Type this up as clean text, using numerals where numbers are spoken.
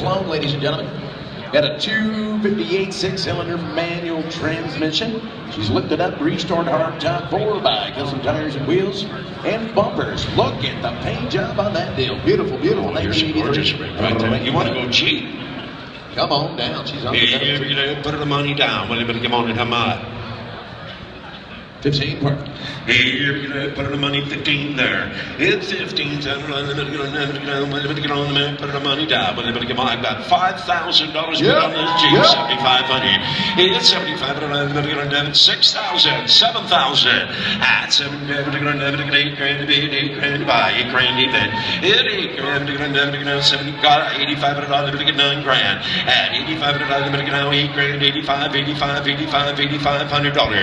clone, ladies and gentlemen. Got a 258 six-cylinder manual transmission. She's lifted up, restored hardtop 4x custom tires and wheels and bumpers. Look at the paint job on that deal. Beautiful, beautiful. You're gorgeous, Rick. Right there. You want to go cheap? Come on down. She's on the Hey, put the money down. Well, you better come on and come on. 15 per. Here, put the money 15 there. It's 15. Put the money down. I've got $5,000 put on this Jeep. 7,500. It's 7,500. 6,000. 7,000. At 7 grand, 8 grand to bid, 8 grand to buy, 8 grand even. At 8 grand, 70. Got $8,500. 9 grand. At $8,500. 8 grand, $8,500.